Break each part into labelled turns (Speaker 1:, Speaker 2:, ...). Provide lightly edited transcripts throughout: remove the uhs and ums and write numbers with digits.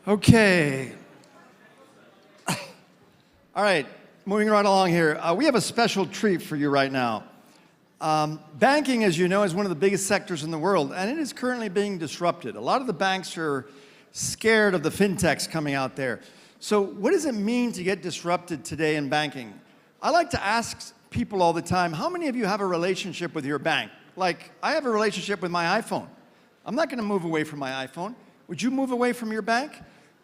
Speaker 1: Okay. All right, moving right along here. We have a special treat for you right now. Banking, as you know, is one of the biggest sectors in the world, and it is currently being disrupted. A lot of the banks are scared of the fintechs coming out there. So what does it mean to get disrupted today in banking? I like to ask people all the time, how many of you have a relationship with your bank? Like, I have a relationship with my iPhone. I'm not going to move away from my iPhone. Would you move away from your bank?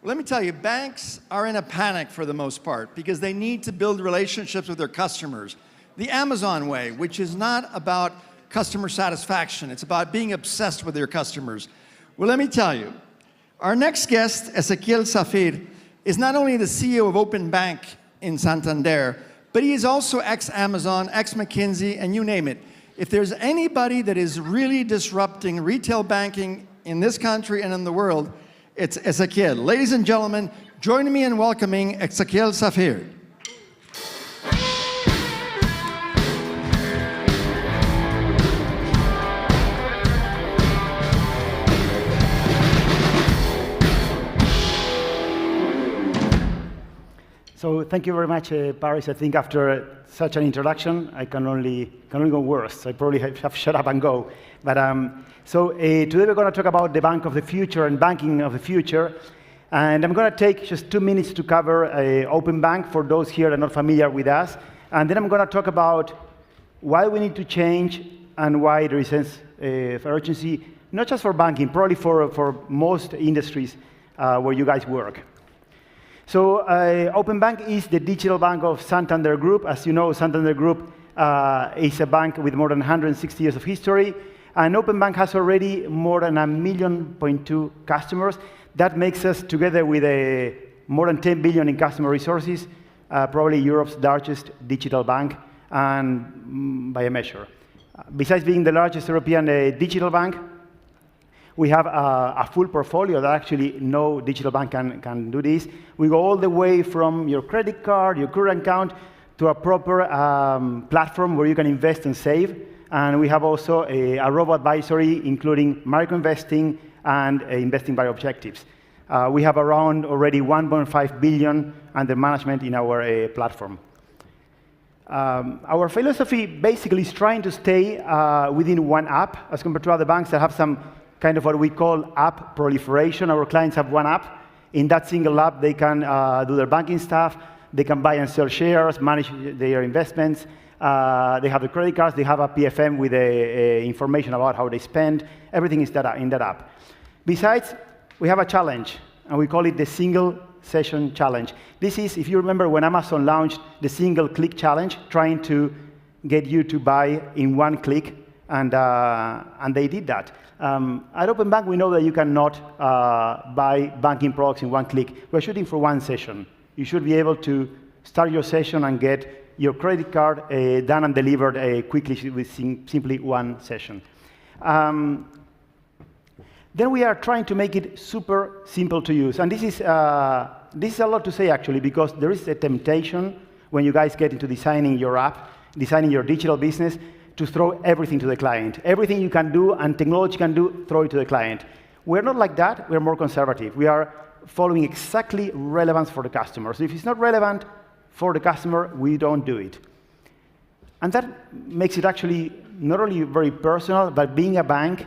Speaker 1: Well, let me tell you, banks are in a panic for the most part because they need to build relationships with their customers. The Amazon way, which is not about customer satisfaction, it's about being obsessed with your customers. Well, let me tell you, our next guest, Ezequiel Zafir, is not only the CEO of Open Bank in Santander, but he is also ex-Amazon, ex-McKinsey, and you name it. If there's anybody that is really disrupting retail banking in this country and in the world, it's Ezequiel. Ladies and gentlemen, join me in welcoming Ezequiel Zafir.
Speaker 2: So thank you very much, Paris. I think after such an introduction, I can only go worse. I probably have shut up and go. But today we're going to talk about the bank of the future and banking of the future. And I'm going to take just 2 minutes to cover Open Bank for those here that are not familiar with us. And then I'm going to talk about why we need to change and why there is a sense of urgency, not just for banking, probably for most industries where you guys work. So Open Bank is the digital bank of Santander Group. As you know, Santander Group is a bank with more than 160 years of history. And Open Bank has already more than 1.2 million customers. That makes us, together with more than 10 billion in customer resources, probably Europe's largest digital bank, and by a measure. Besides being the largest European digital bank, we have a full portfolio that actually no digital bank can do this. We go all the way from your credit card, your current account, to a proper platform where you can invest and save. And we have also a robo-advisory, including micro-investing and investing by objectives. We have around already 1.5 billion under management in our platform. Our philosophy basically is trying to stay within one app, as compared to other banks that have some kind of what we call app proliferation. Our clients have one app. In that single app, they can do their banking stuff. They can buy and sell shares, manage their investments. They have the credit cards. They have a PFM with information about how they spend. Everything is in that app. Besides, we have a challenge, and we call it the Single Session Challenge. This is, if you remember, when Amazon launched the Single Click Challenge, trying to get you to buy in one click, and they did that. At Open Bank, we know that you cannot buy banking products in one click. We're shooting for one session. You should be able to start your session and get your credit card done and delivered quickly with simply one session. Then we are trying to make it super simple to use. And this is a lot to say, actually, because there is a temptation when you guys get into designing your app, designing your digital business, to throw everything to the client. Everything you can do and technology can do, throw it to the client. We're not like that. We're more conservative. We are following exactly relevance for the customer. So if it's not relevant for the customer, we don't do it. And that makes it actually not only very personal, but being a bank,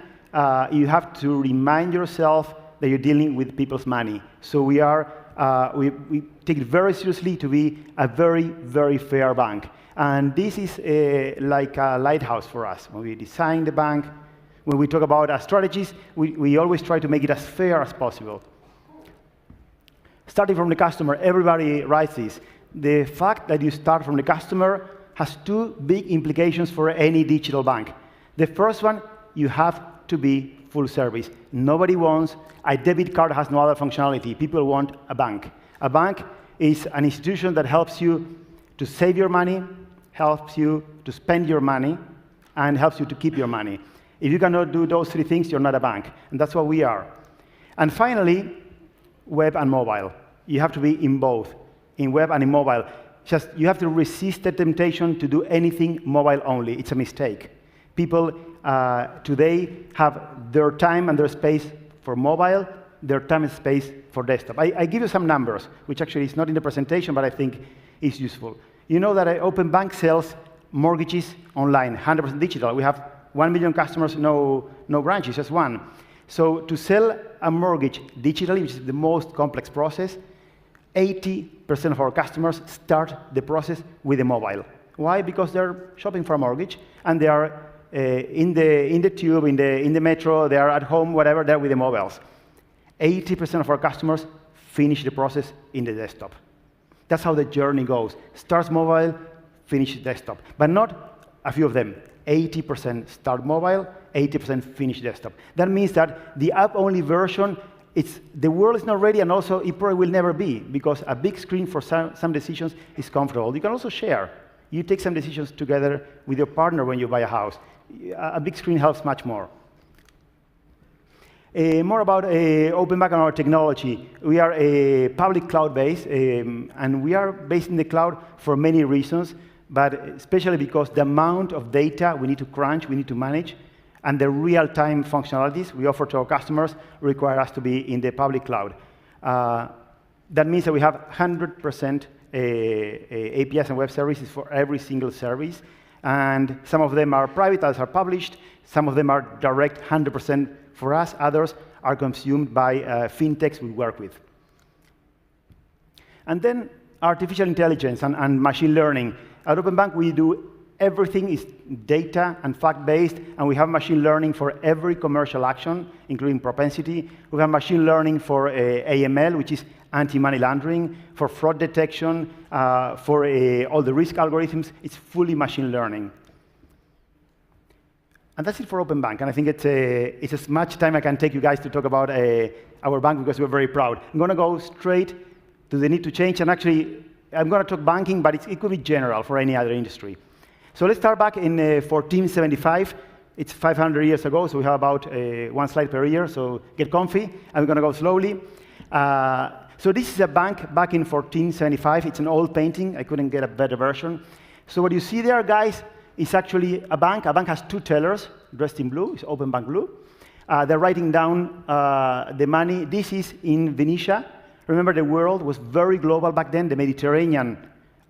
Speaker 2: you have to remind yourself that you're dealing with people's money. So we take it very seriously to be a very, very fair bank. And this is like a lighthouse for us. When we design the bank, when we talk about our strategies, we always try to make it as fair as possible. Starting from the customer, everybody writes this. The fact that you start from the customer has 2 big implications for any digital bank. The first one, you have to be full service. Nobody wants a debit card that has no other functionality. People want a bank. A bank is an institution that helps you to save your money, helps you to spend your money, and helps you to keep your money. If you cannot do those 3 things, you're not a bank. And that's what we are. And finally, web and mobile. You have to be in both, in web and in mobile. Just you have to resist the temptation to do anything mobile only. It's a mistake. People today have their time and their space for mobile, their time and space for desktop. I give you some numbers, which actually is not in the presentation, but I think is useful. You know that Open Bank sells mortgages online, 100% digital. We have 1 million customers, no branches, just one. So to sell a mortgage digitally, which is the most complex process, 80% of our customers start the process with a mobile. Why? Because they're shopping for a mortgage, and they are in the tube, in the metro, they are at home, whatever, they're with the mobiles. 80% of our customers finish the process in the desktop. That's how the journey goes. Starts mobile, finish desktop. But not a few of them. 80% start mobile, 80% finish desktop. That means that the app-only version, the world is not ready, and also it probably will never be, because a big screen for some decisions is comfortable. You can also share. You take some decisions together with your partner when you buy a house. A big screen helps much more. More about Open Bank and our technology. We are public cloud-based, and we are based in the cloud for many reasons, but especially because the amount of data we need to crunch, we need to manage, and the real-time functionalities we offer to our customers require us to be in the public cloud. That means that we have 100% APIs and web services for every single service, and some of them are private, others are published, some of them are direct, 100% for us, others are consumed by fintechs we work with. And then artificial intelligence and machine learning. At Open Bank, we do everything is data and fact-based, and we have machine learning for every commercial action, including propensity. We have machine learning for AML, which is anti-money laundering, for fraud detection, for all the risk algorithms. It's fully machine learning. And that's it for Open Bank, and I think it's as much time I can take you guys to talk about our bank, because we're very proud. I'm going to go straight to the need to change, and actually, I'm going to talk banking, but it could be general for any other industry. So let's start back in 1475. It's 500 years ago, so we have about one slide per year, so get comfy, and we're going to go slowly. So this is a bank back in 1475. It's an old painting. I couldn't get a better version. So what you see there, guys, is actually a bank. A bank has two tellers dressed in blue. It's Open Bank Blue. They're writing down the money. This is in Venetia. Remember, the world was very global back then. The Mediterranean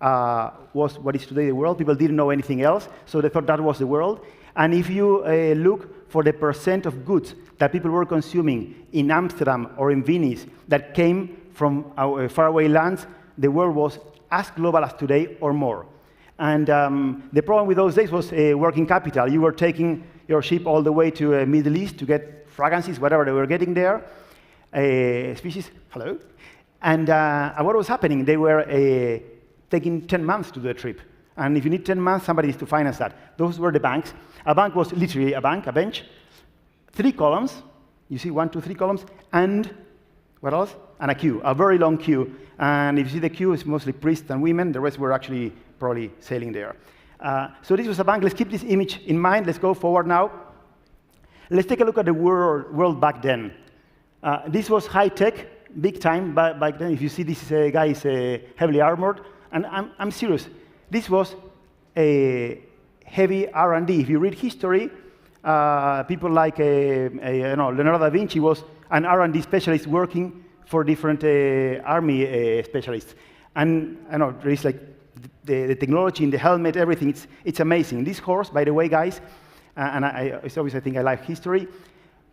Speaker 2: was what is today the world. People didn't know anything else, so they thought that was the world. And if you look for the percent of goods that people were consuming in Amsterdam or in Venice that came from our faraway lands, the world was as global as today or more. And the problem with those days was working capital. You were taking your ship all the way to Middle East to get fragrances, whatever they were getting there. Species, hello. And what was happening? They were taking 10 months to do a trip. And if you need 10 months, somebody needs to finance that. Those were the banks. A bank was literally a bank, a bench, 3 columns. You see 1, 2, 3 columns, and what else? And a queue, a very long queue. And if you see the queue, it's mostly priests and women. The rest were actually probably sailing there. So this was a bank. Let's keep this image in mind. Let's go forward now. Let's take a look at the world back then. This was high-tech, big time back then. If you see this guy is heavily armored. And I'm serious. This was a heavy R&D. If you read history, people like Leonardo da Vinci was an R&D specialist working for different army specialists. And I know there is like the technology in the helmet, everything. It's amazing. This horse, by the way, guys, and it's obvious I think I like history.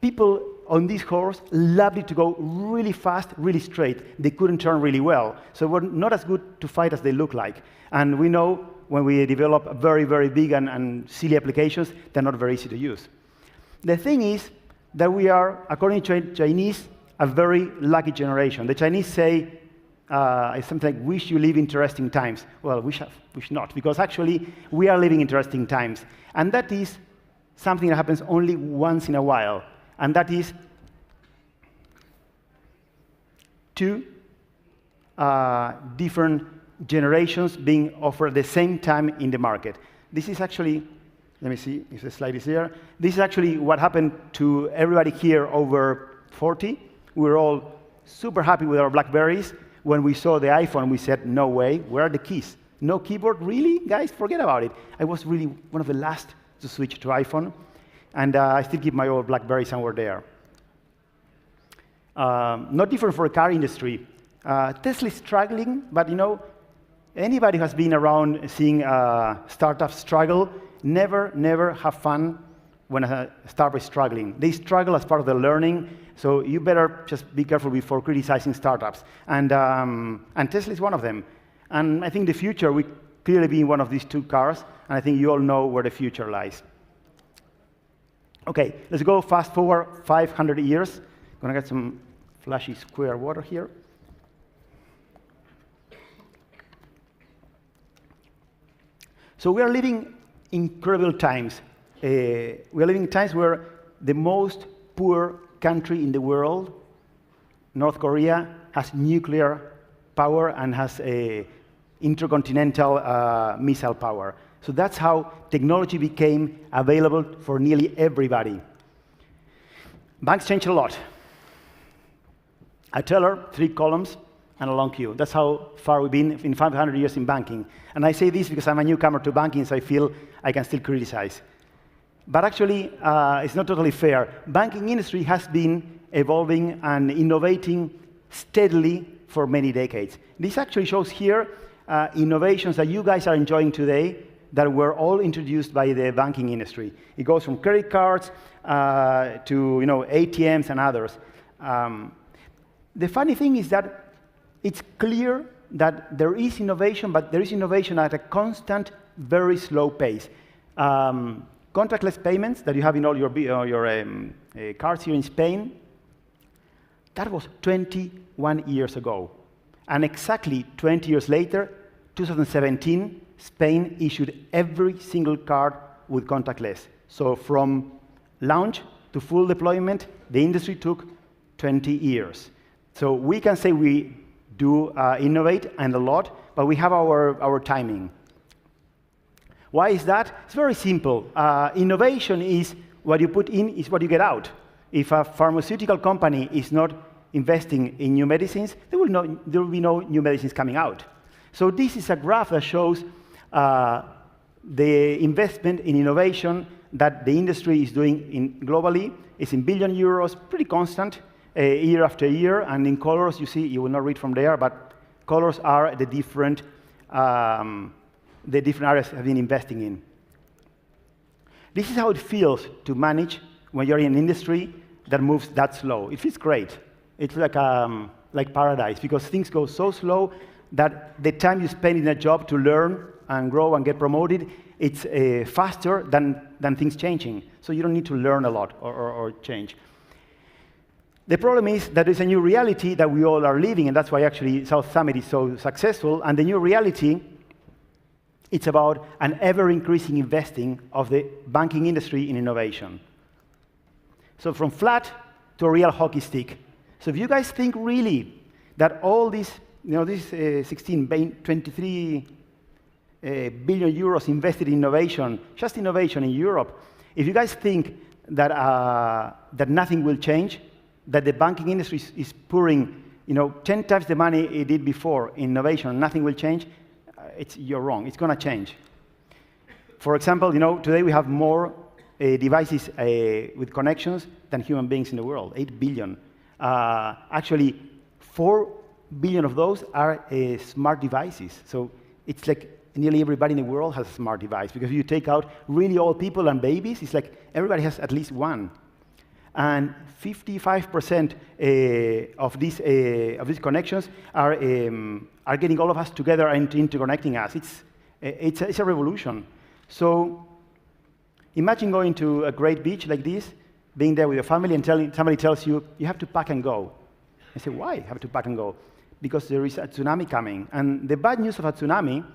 Speaker 2: People on this horse loved it to go really fast, really straight. They couldn't turn really well. So were not as good to fight as they look like. And we know when we develop very, very big and silly applications, they're not very easy to use. The thing is that we are, according to Chinese, a very lucky generation. The Chinese say something like, wish you live interesting times. Well, wish not, because actually we are living interesting times. And that is something that happens only once in a while. And that is 2 different generations being offered at the same time in the market. This is actually, let me see if the slide is here. This is actually what happened to everybody here over 40. We were all super happy with our BlackBerries. When we saw the iPhone, we said, no way, where are the keys? No keyboard? Really? Guys, forget about it. I was really one of the last to switch to iPhone. And I still keep my old BlackBerry somewhere there. Not different for the car industry. Tesla is struggling, but anybody who has been around seeing startups struggle, never have fun when a startup is struggling. They struggle as part of the learning, so you better just be careful before criticizing startups. And Tesla is one of them. And I think the future will clearly be in one of these two cars, and I think you all know where the future lies. Okay, let's go fast forward 500 years. I'm gonna get some flashy square water here. So we are living incredible times. We are living in times where the most poor country in the world, North Korea, has nuclear power and has a intercontinental missile power. So that's how technology became available for nearly everybody. Banks changed a lot. A teller, 3 columns, and a long queue. That's how far we've been in 500 years in banking. And I say this because I'm a newcomer to banking, so I feel I can still criticize. But actually, it's not totally fair. Banking industry has been evolving and innovating steadily for many decades. This actually shows here innovations that you guys are enjoying today that were all introduced by the banking industry. It goes from credit cards to ATMs and others. The funny thing is that it's clear that there is innovation, but there is innovation at a constant, very slow pace. Contactless payments that you have in all your cards here in Spain, that was 21 years ago. And exactly 20 years later, 2017, Spain issued every single card with contactless. So from launch to full deployment, the industry took 20 years. So we can say we do innovate and a lot, but we have our timing. Why is that? It's very simple. Innovation is what you put in is what you get out. If a pharmaceutical company is not investing in new medicines, there will be no new medicines coming out. So this is a graph that shows the investment in innovation that the industry is doing globally. It's in billion euros, pretty constant, year after year. And in colors, you see, you will not read from there, but colors are the different areas have been investing in. This is how it feels to manage when you're in an industry that moves that slow. It feels great. It's like paradise, because things go so slow that the time you spend in a job to learn and grow and get promoted, it's faster than things changing. So you don't need to learn a lot or change. The problem is that there's a new reality that we all are living, and that's why actually South Summit is so successful. And the new reality, it's about an ever-increasing investing of the banking industry in innovation. So from flat to a real hockey stick. So if you guys think really that all these, this 23 billion euros invested in innovation, just innovation in Europe, if you guys think that that nothing will change, that the banking industry is pouring 10 times the money it did before in innovation and nothing will change, you're wrong. It's going to change. For example, today we have more devices with connections than human beings in the world, 8 billion. Actually, 4 billion of those are smart devices. So it's like nearly everybody in the world has a smart device, because if you take out really old people and babies, it's like everybody has at least one. And 55% of these connections are getting all of us together and interconnecting us. It's a revolution. So imagine going to a great beach like this, being there with your family, and somebody tells you, you have to pack and go. I say, why have to pack and go? Because there is a tsunami coming. And the bad news of a tsunami,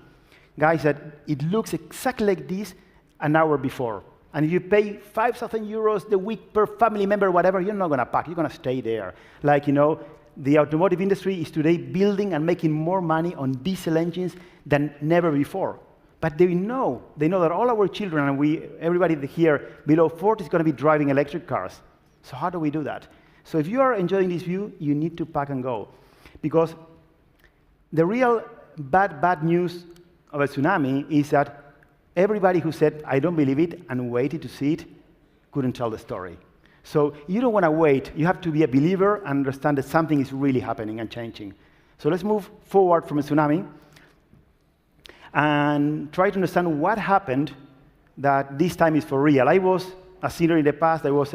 Speaker 2: guys, that it looks exactly like this an hour before. And if you pay 5,000 euros the week per family member, whatever, you're not going to pack. You're going to stay there. Like, the automotive industry is today building and making more money on diesel engines than never before. But they know that all our children and everybody here below 40 is going to be driving electric cars. So how do we do that? So if you are enjoying this view, you need to pack and go. Because the real bad news of a tsunami is that everybody who said, I don't believe it, and waited to see it, couldn't tell the story. So you don't want to wait. You have to be a believer and understand that something is really happening and changing. So let's move forward from a tsunami and try to understand what happened that this time is for real. I was a senior in the past. I was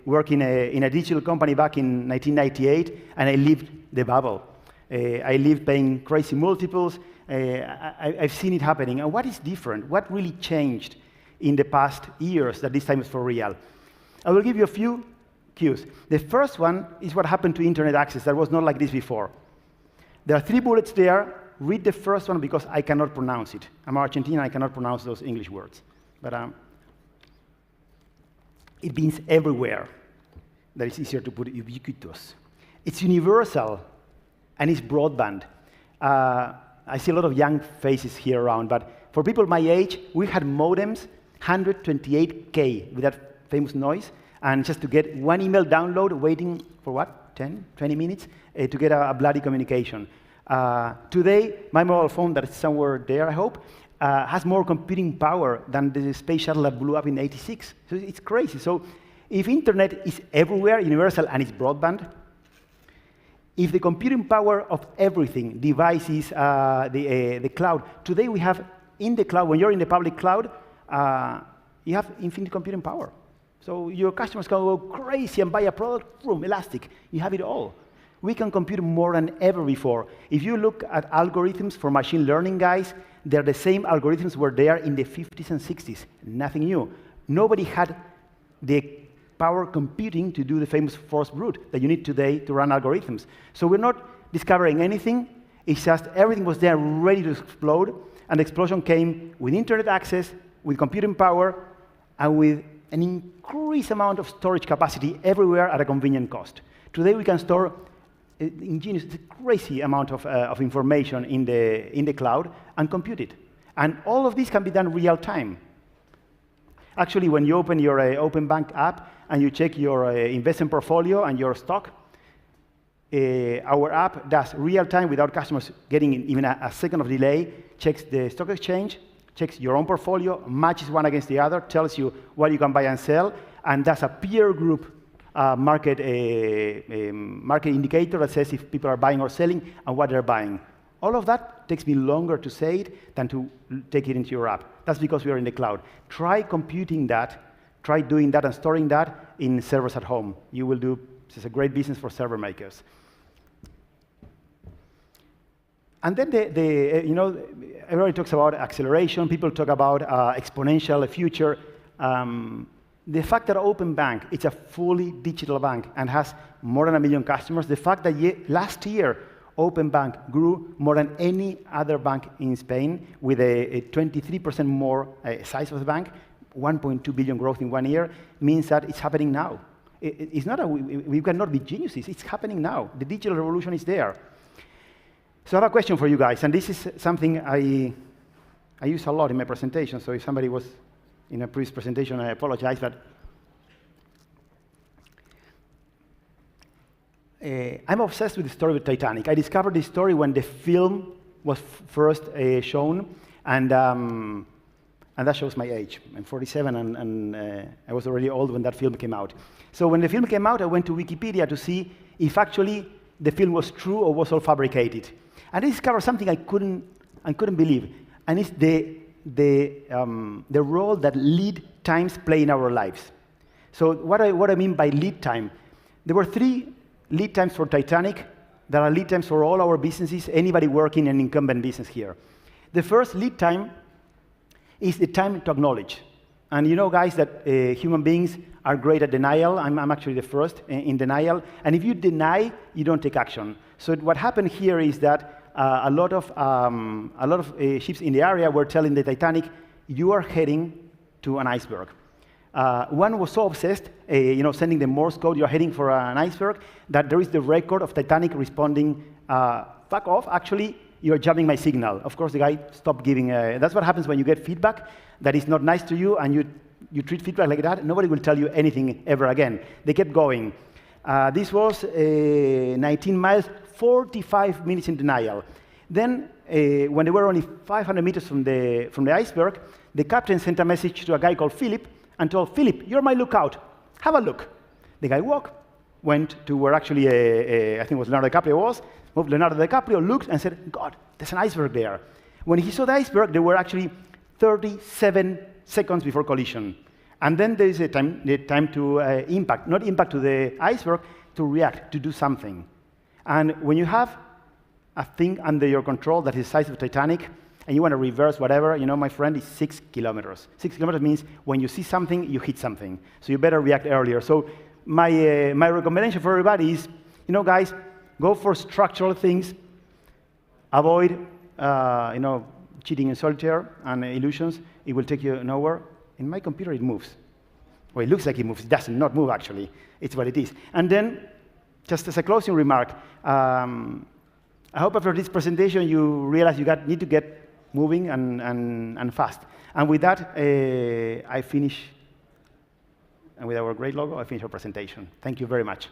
Speaker 2: working in a digital company back in 1998, and I lived the bubble. I lived paying crazy multiples. I've seen it happening. And what is different? What really changed in the past years that this time is for real? I will give you a few cues. The first one is what happened to internet access that was not like this before. There are 3 bullets there. Read the first one because I cannot pronounce it. I'm Argentine, I cannot pronounce those English words. But it means everywhere. That is easier to put ubiquitous. It's universal, and it's broadband. I see a lot of young faces here around, but for people my age, we had modems, 128K with that famous noise, and just to get one email download, waiting for what, 10, 20 minutes, to get a bloody communication. Today, my mobile phone, that is somewhere there, I hope, has more computing power than the space shuttle that blew up in '86. So it's crazy. So if internet is everywhere, universal, and it's broadband, if the computing power of everything, devices, the cloud, today we have in the cloud, when you're in the public cloud, you have infinite computing power. So your customers can go crazy and buy a product, boom, elastic. You have it all. We can compute more than ever before. If you look at algorithms for machine learning guys, they're the same algorithms were there in the 50s and 60s. Nothing new. Nobody had the power computing to do the famous force brute that you need today to run algorithms. So we're not discovering anything. It's just everything was there ready to explode, and the explosion came with internet access, with computing power, and with an increased amount of storage capacity everywhere at a convenient cost. Today we can store ingenious, crazy amount of information in the cloud and compute it. And all of this can be done real time. Actually, when you open your Open Bank app and you check your investment portfolio and your stock, our app does real time without customers getting even a second of delay, checks the stock exchange, checks your own portfolio, matches one against the other, tells you what you can buy and sell, and does a peer group market indicator that says if people are buying or selling and what they're buying. All of that takes me longer to say it than to take it into your app. That's because we are in the cloud. Try computing that, try doing that and storing that in servers at home. You will do, this is a great business for server makers. And then everybody talks about acceleration. People talk about exponential future. The fact that Open Bank, it's a fully digital bank and has more than 1 million customers, the fact that last year Open Bank grew more than any other bank in Spain with a 23% more size of the bank, 1.2 billion growth in 1 year, means that it's happening now. It's not we cannot be geniuses. It's happening now. The digital revolution is there. So I have a question for you guys, and this is something I use a lot in my presentation, so if somebody was in a previous presentation, I apologize, but I'm obsessed with the story of Titanic. I discovered this story when the film was first shown, and that shows my age. I'm 47, and I was already old when that film came out. So when the film came out, I went to Wikipedia to see if actually the film was true or was all fabricated. And I discovered something I couldn't believe, and it's the role that lead times play in our lives. So what I mean by lead time, there were 3 lead times for Titanic. There are lead times for all our businesses, anybody working in an incumbent business here. The first lead time is the time to acknowledge. And you know, guys, that human beings are great at denial. I'm actually the first in denial. And if you deny, you don't take action. So what happened here is that a lot of ships in the area were telling the Titanic, you are heading to an iceberg. One was so obsessed, sending the Morse code, you're heading for an iceberg, that there is the record of Titanic responding, fuck off, actually, you're jamming my signal. Of course, the guy stopped giving, that's what happens when you get feedback that is not nice to you, and you treat feedback like that, nobody will tell you anything ever again. They kept going. This was 19 miles, 45 minutes in denial. Then, when they were only 500 meters from the iceberg, the captain sent a message to a guy called Philip and told Philip, you're my lookout. Have a look. The guy went to where actually, I think it was Leonardo DiCaprio was, moved Leonardo DiCaprio, looked and said, God, there's an iceberg there. When he saw the iceberg, there were actually 37 seconds before collision. And then there is the time to impact, not impact to the iceberg, to react, to do something. And when you have a thing under your control that is the size of Titanic, and you want to reverse whatever, my friend, is 6 kilometers. 6 kilometers means when you see something, you hit something. So you better react earlier. So my recommendation for everybody is, guys, go for structural things. Avoid, cheating in solitaire and illusions. It will take you nowhere. In my computer, it moves. Well, it looks like it moves. It does not move, actually. It's what it is. And then, just as a closing remark, I hope after this presentation you realize you need to get moving and fast. And with that, I finish. And with our great logo, I finish our presentation. Thank you very much.